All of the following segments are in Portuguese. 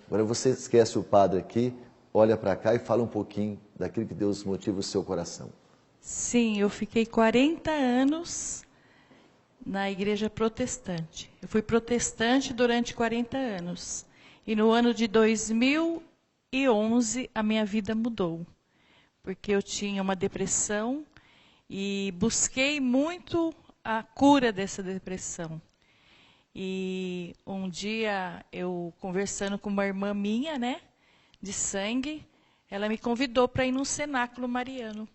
Agora você esquece o padre aqui, olha para cá e fala um pouquinho daquilo que Deus motiva o seu coração. Sim, eu fiquei 40 anos na igreja protestante. Eu fui protestante durante 40 anos. E no ano de 2011 a minha vida mudou. Porque eu tinha uma depressão e busquei muito a cura dessa depressão. E um dia eu conversando com uma irmã minha, né, de sangue, ela me convidou para ir num cenáculo mariano.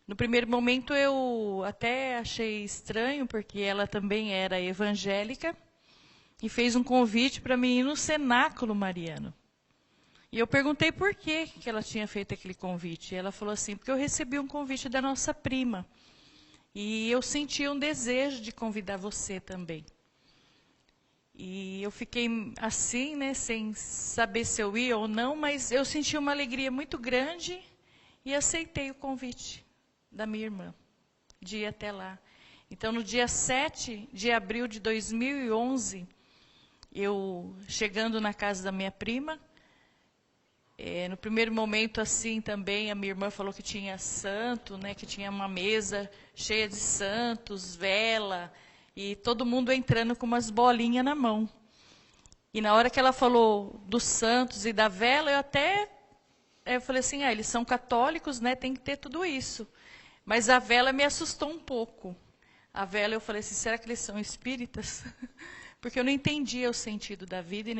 No primeiro momento eu até achei estranho, porque ela também era evangélica, e fez um convite para mim ir no cenáculo mariano. E eu perguntei por que ela tinha feito aquele convite. E ela falou assim, porque eu recebi um convite da nossa prima. E eu senti um desejo de convidar você também. E eu fiquei assim, né, sem saber se eu ia ou não, mas eu senti uma alegria muito grande e aceitei o convite da minha irmã, de ir até lá. Então, no dia 7 de abril de 2011, eu chegando na casa da minha prima, no primeiro momento, assim, também, a minha irmã falou que tinha santo, né, que tinha uma mesa cheia de santos, vela, e todo mundo entrando com umas bolinhas na mão. E na hora que ela falou dos santos e da vela, eu falei assim, eles são católicos, né, tem que ter tudo isso. Mas a vela me assustou um pouco. A vela, eu falei assim, será que eles são espíritas? Porque eu não entendia o sentido da vida,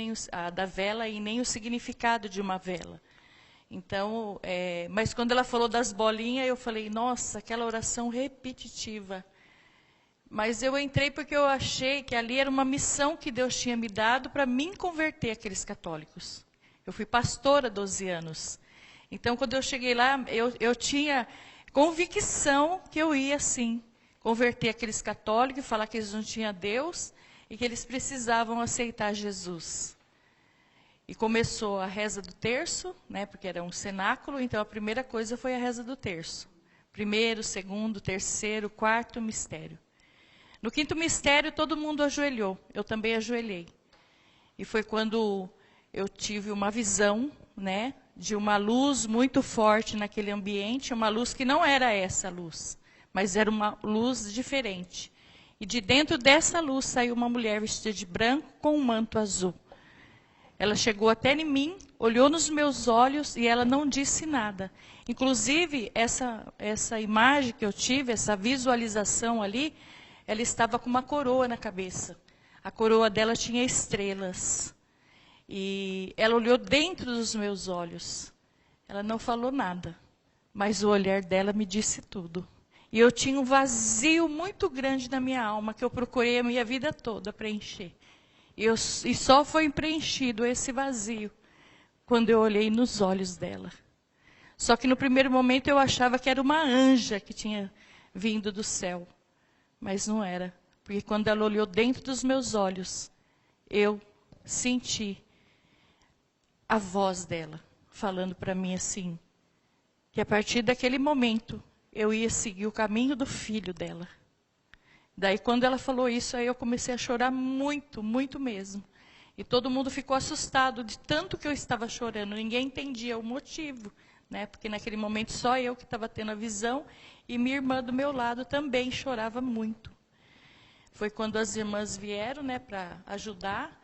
da vela e nem o significado de uma vela. Então, mas quando ela falou das bolinhas, eu falei, nossa, aquela oração repetitiva. Mas eu entrei porque eu achei que ali era uma missão que Deus tinha me dado para mim converter aqueles católicos. Eu fui pastora há 12 anos. Então, quando eu cheguei lá, eu tinha convicção que eu ia, sim, converter aqueles católicos e falar que eles não tinham Deus e que eles precisavam aceitar Jesus. E começou a reza do terço, né, porque era um cenáculo, então a primeira coisa foi a reza do terço. Primeiro, segundo, terceiro, quarto mistério. No quinto mistério, todo mundo ajoelhou, eu também ajoelhei. E foi quando eu tive uma visão, né, de uma luz muito forte naquele ambiente, uma luz que não era essa luz, mas era uma luz diferente. E de dentro dessa luz saiu uma mulher vestida de branco com um manto azul. Ela chegou até em mim, olhou nos meus olhos e ela não disse nada. Inclusive, essa imagem que eu tive, essa visualização ali, ela estava com uma coroa na cabeça. A coroa dela tinha estrelas. E ela olhou dentro dos meus olhos. Ela não falou nada, mas o olhar dela me disse tudo. E eu tinha um vazio muito grande na minha alma, que eu procurei a minha vida toda preencher. E só foi preenchido esse vazio quando eu olhei nos olhos dela. Só que no primeiro momento eu achava que era uma anja que tinha vindo do céu. Mas não era. Porque quando ela olhou dentro dos meus olhos, eu senti a voz dela falando para mim assim, que a partir daquele momento eu ia seguir o caminho do filho dela. Daí quando ela falou isso, aí eu comecei a chorar muito, muito mesmo. E todo mundo ficou assustado de tanto que eu estava chorando. Ninguém entendia o motivo, né? Porque naquele momento só eu que estava tendo a visão e minha irmã do meu lado também chorava muito. Foi quando as irmãs vieram, né, para ajudar.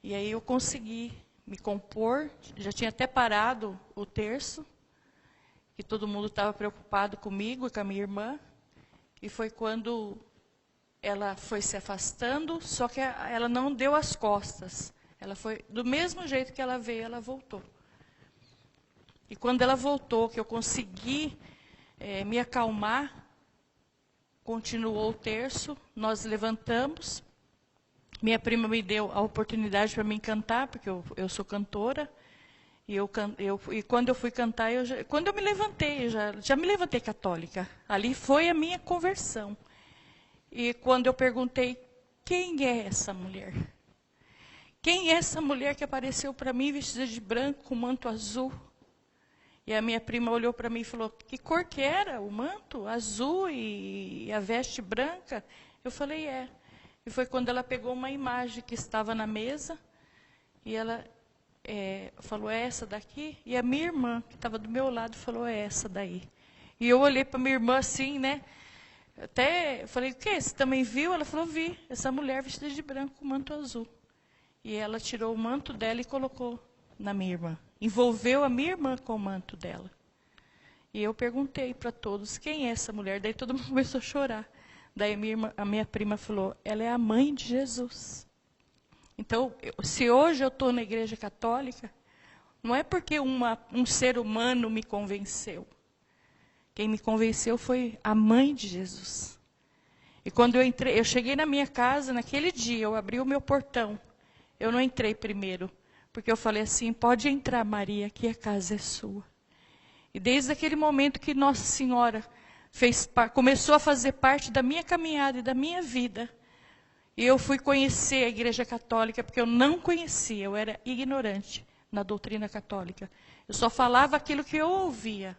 E aí eu consegui me compor. Já tinha até parado o terço, que todo mundo estava preocupado comigo e com a minha irmã. E foi quando ela foi se afastando, só que ela não deu as costas. Ela foi, do mesmo jeito que ela veio, ela voltou. E quando ela voltou, que eu consegui me acalmar, continuou o terço, nós levantamos. Minha prima me deu a oportunidade para mim cantar, porque eu sou cantora. E quando eu fui cantar, quando eu me levantei, já me levantei católica. Ali foi a minha conversão. E quando eu perguntei, quem é essa mulher? Quem é essa mulher que apareceu para mim vestida de branco, com manto azul? E a minha prima olhou para mim e falou, que cor que era o manto? Azul e a veste branca? Eu falei, E foi quando ela pegou uma imagem que estava na mesa, e ela falou, é essa daqui? E a minha irmã, que estava do meu lado, falou, é essa daí. E eu olhei para minha irmã assim, né? Até falei, o quê? Você também viu? Ela falou, vi. Essa mulher vestida de branco com manto azul. E ela tirou o manto dela e colocou na minha irmã. Envolveu a minha irmã com o manto dela. E eu perguntei para todos, quem é essa mulher? Daí todo mundo começou a chorar. Daí a minha prima falou, ela é a mãe de Jesus. Então, se hoje eu estou na igreja católica, não é porque um ser humano me convenceu. Quem me convenceu foi a mãe de Jesus. E quando eu cheguei na minha casa, naquele dia, eu abri o meu portão. Eu não entrei primeiro, porque eu falei assim, pode entrar, Maria, que a casa é sua. E desde aquele momento que Nossa Senhora começou a fazer parte da minha caminhada e da minha vida, e eu fui conhecer a Igreja Católica, porque eu não conhecia, eu era ignorante na doutrina católica. Eu só falava aquilo que eu ouvia.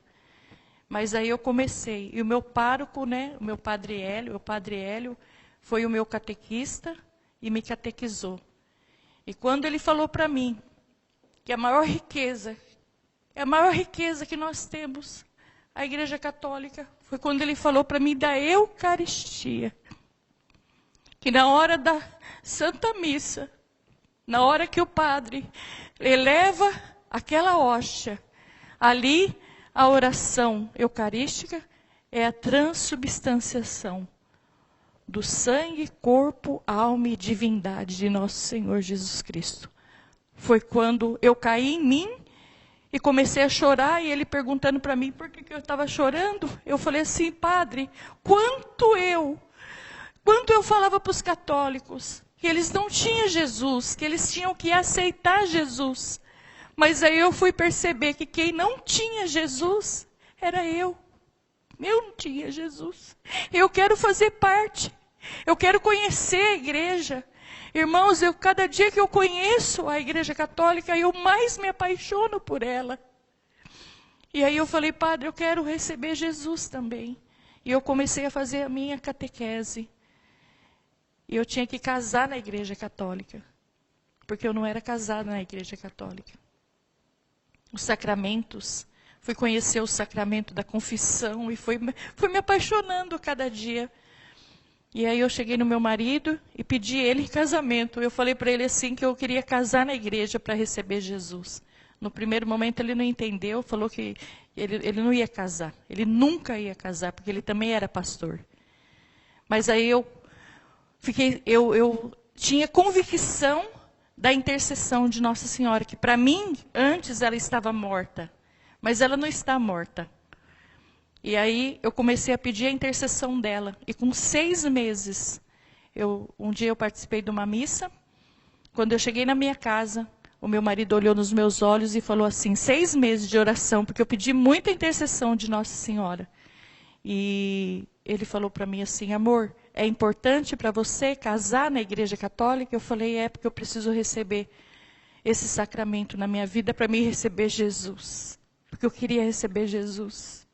Mas aí eu comecei. E o meu pároco, né, o padre Hélio, foi o meu catequista e me catequizou. E quando ele falou para mim que a maior riqueza que nós temos, a Igreja Católica, foi quando ele falou para mim da Eucaristia. Que na hora da Santa Missa, na hora que o padre eleva aquela hóstia, ali a oração eucarística é a transubstanciação do sangue, corpo, alma e divindade de nosso Senhor Jesus Cristo. Foi quando eu caí em mim e comecei a chorar, e ele perguntando para mim por que eu estava chorando. Eu falei assim, padre, quanto eu falava para os católicos que eles não tinham Jesus, que eles tinham que aceitar Jesus. Mas aí eu fui perceber que quem não tinha Jesus era eu. Eu não tinha Jesus. Eu quero fazer parte. Eu quero conhecer a igreja. Irmãos, cada dia que eu conheço a Igreja Católica, eu mais me apaixono por ela. E aí eu falei, padre, eu quero receber Jesus também. E eu comecei a fazer a minha catequese. E eu tinha que casar na Igreja Católica, porque eu não era casada na Igreja Católica. Os sacramentos, fui conhecer o sacramento da confissão e fui me apaixonando cada dia. E aí eu cheguei no meu marido e pedi ele em casamento. Eu falei para ele assim que eu queria casar na igreja para receber Jesus. No primeiro momento ele não entendeu, falou que ele não ia casar. Ele nunca ia casar, porque ele também era pastor. Mas aí eu tinha convicção da intercessão de Nossa Senhora, que para mim, antes ela estava morta, mas ela não está morta. E aí eu comecei a pedir a intercessão dela, e com 6 meses, um dia eu participei de uma missa, quando eu cheguei na minha casa, o meu marido olhou nos meus olhos e falou assim, 6 meses de oração, porque eu pedi muita intercessão de Nossa Senhora. E ele falou para mim assim, amor, é importante para você casar na Igreja Católica? Eu falei, porque eu preciso receber esse sacramento na minha vida para mim receber Jesus. Porque eu queria receber Jesus.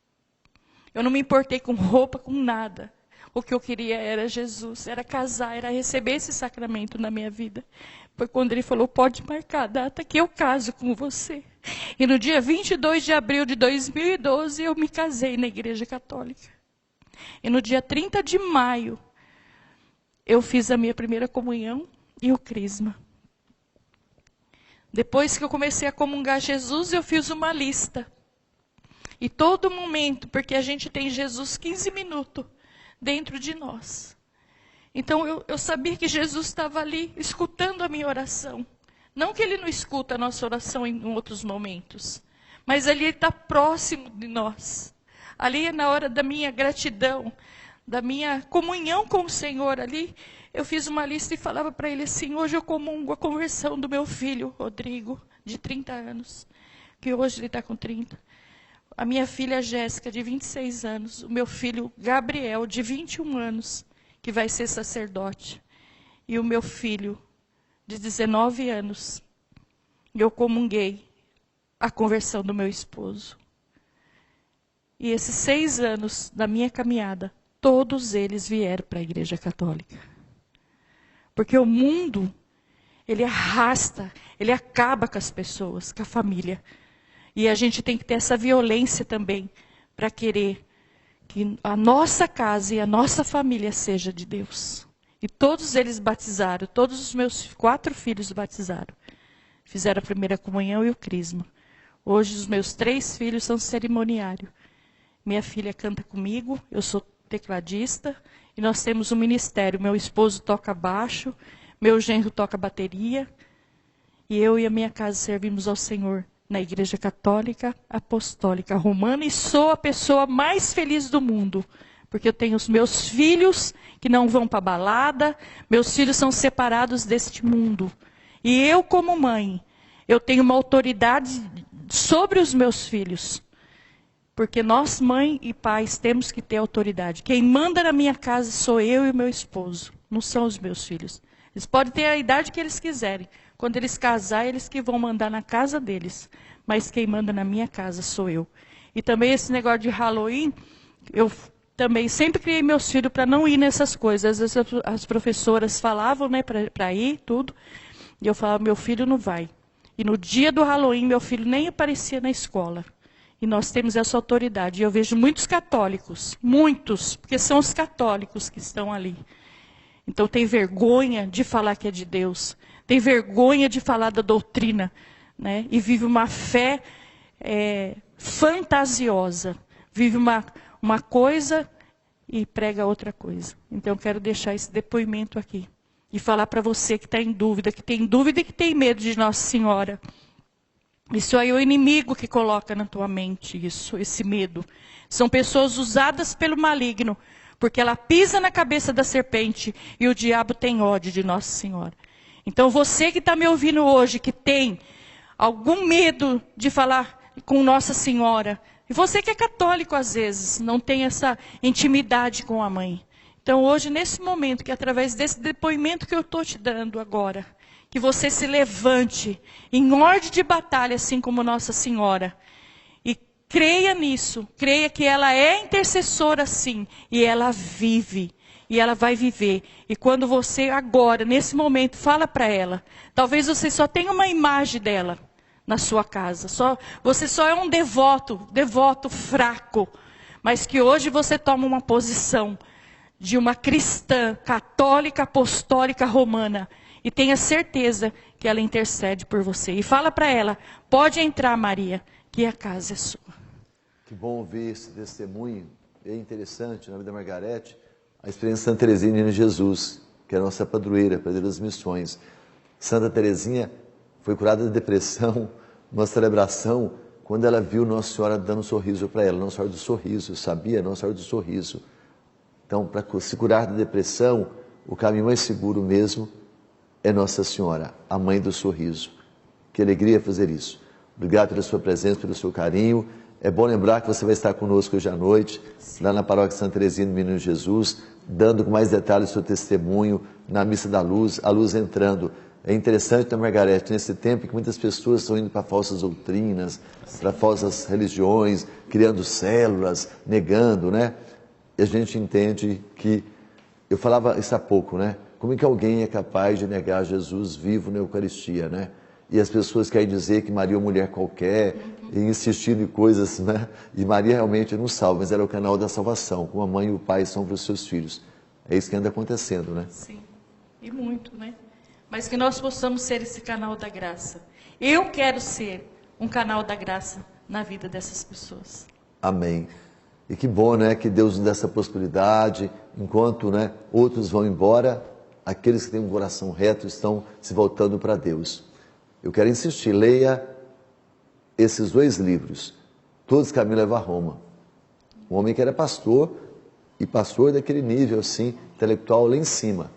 Eu não me importei com roupa, com nada. O que eu queria era Jesus, era casar, era receber esse sacramento na minha vida. Foi quando ele falou, pode marcar a data que eu caso com você. E no dia 22 de abril de 2012, eu me casei na Igreja Católica. E no dia 30 de maio, eu fiz a minha primeira comunhão e o crisma. Depois que eu comecei a comungar Jesus, eu fiz uma lista. E todo momento, porque a gente tem Jesus 15 minutos dentro de nós. Então eu sabia que Jesus estava ali, escutando a minha oração. Não que ele não escuta a nossa oração em outros momentos, mas ali ele está próximo de nós. Ali é na hora da minha gratidão, da minha comunhão com o Senhor ali, eu fiz uma lista e falava para ele assim, hoje eu comungo a conversão do meu filho, Rodrigo, de 30 anos, que hoje ele está com 30. A minha filha Jéssica, de 26 anos, o meu filho Gabriel, de 21 anos, que vai ser sacerdote, e o meu filho, de 19 anos, eu comunguei a conversão do meu esposo. E esses 6 anos da minha caminhada, todos eles vieram para a Igreja Católica. Porque o mundo ele arrasta, ele acaba com as pessoas, com a família. E a gente tem que ter essa violência também, para querer que a nossa casa e a nossa família seja de Deus. E todos eles batizaram, todos os meus 4 filhos batizaram. Fizeram a primeira comunhão e o crisma. Hoje os meus 3 filhos são cerimoniário. Minha filha canta comigo, eu sou tecladista, e nós temos um ministério. Meu esposo toca baixo, meu genro toca bateria, e eu e a minha casa servimos ao Senhor na Igreja Católica Apostólica Romana, e sou a pessoa mais feliz do mundo, porque eu tenho os meus filhos que não vão para balada, meus filhos são separados deste mundo. E eu, como mãe, eu tenho uma autoridade sobre os meus filhos. Porque nós, mãe e pais, temos que ter autoridade. Quem manda na minha casa sou eu e o meu esposo, não são os meus filhos. Eles podem ter a idade que eles quiserem. Quando eles casarem, eles que vão mandar na casa deles. Mas quem manda na minha casa sou eu. E também esse negócio de Halloween, eu também sempre criei meus filhos para não ir nessas coisas. Às vezes as professoras falavam, né, para ir, tudo. E eu falava, meu filho não vai. E no dia do Halloween, meu filho nem aparecia na escola. E nós temos essa autoridade. E eu vejo muitos católicos, muitos, porque são os católicos que estão ali. Então tem vergonha de falar que é de Deus. Tem vergonha de falar da doutrina. Né? E vive uma fé fantasiosa. Vive uma coisa e prega outra coisa. Então eu quero deixar esse depoimento aqui. E falar para você que está em dúvida, que tem dúvida e que tem medo de Nossa Senhora. Isso aí é o inimigo que coloca na tua mente isso, esse medo. São pessoas usadas pelo maligno, porque ela pisa na cabeça da serpente e o diabo tem ódio de Nossa Senhora. Então você que está me ouvindo hoje, que tem algum medo de falar com Nossa Senhora, e você que é católico às vezes, não tem essa intimidade com a mãe. Então hoje, nesse momento, que através desse depoimento que eu estou te dando agora, que você se levante em ordem de batalha, assim como Nossa Senhora. E creia nisso. Creia que ela é intercessora, sim. E ela vive. E ela vai viver. E quando você agora, nesse momento, fala para ela. Talvez você só tenha uma imagem dela na sua casa. Você só é um devoto fraco. Mas que hoje você toma uma posição de uma cristã católica, apostólica, romana. E tenha certeza que ela intercede por você. E fala para ela, pode entrar, Maria, que a casa é sua. Que bom ouvir esse testemunho. É interessante, na vida da Margarete, a experiência de Santa Teresinha de Jesus, que é a nossa padroeira, padroeira das missões. Santa Teresinha foi curada de depressão, numa celebração, quando ela viu Nossa Senhora dando um sorriso para ela. Nossa Senhora do Sorriso, sabia? Nossa Senhora do Sorriso. Então, para se curar da depressão, o caminho mais seguro mesmo é Nossa Senhora, a mãe do sorriso. Que alegria fazer isso. Obrigado pela sua presença, pelo seu carinho. É bom lembrar que você vai estar conosco hoje à noite, sim, lá na Paróquia Santa Teresinha do Menino Jesus, dando com mais detalhes o seu testemunho na Missa da Luz, a luz entrando. É interessante, né, Margarete, nesse tempo que muitas pessoas estão indo para falsas doutrinas, para falsas religiões, criando células, negando, né? E a gente entende que, eu falava isso há pouco, né? Como é que alguém é capaz de negar Jesus vivo na Eucaristia, né? E as pessoas querem dizer que Maria é uma mulher qualquer, e insistindo em coisas, né? E Maria realmente não salva, mas ela é o canal da salvação, como a mãe e o pai são para os seus filhos. É isso que anda acontecendo, né? Sim, e muito, né? Mas que nós possamos ser esse canal da graça. Eu quero ser um canal da graça na vida dessas pessoas. Amém. E que bom, né, que Deus nos dê essa possibilidade, enquanto, né, outros vão embora, aqueles que têm um coração reto estão se voltando para Deus. Eu quero insistir, leia esses 2 livros, Todos os Caminhos Levam a Roma. Um homem que era pastor, e pastor daquele nível, assim, intelectual lá em cima.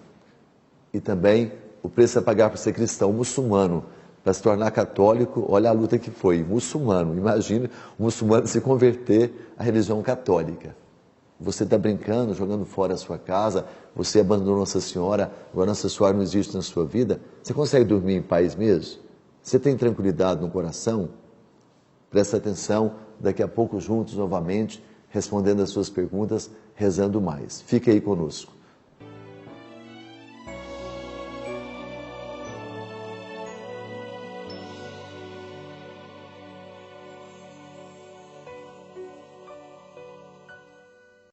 E também O Preço a Pagar por Ser Cristão, muçulmano, para se tornar católico. Olha a luta que foi, muçulmano. Imagine um muçulmano se converter à religião católica. Você está brincando, jogando fora a sua casa, você abandonou Nossa Senhora, agora Nossa Senhora não existe na sua vida. Você consegue dormir em paz mesmo? Você tem tranquilidade no coração? Presta atenção, daqui a pouco juntos novamente, respondendo as suas perguntas, rezando mais. Fique aí conosco.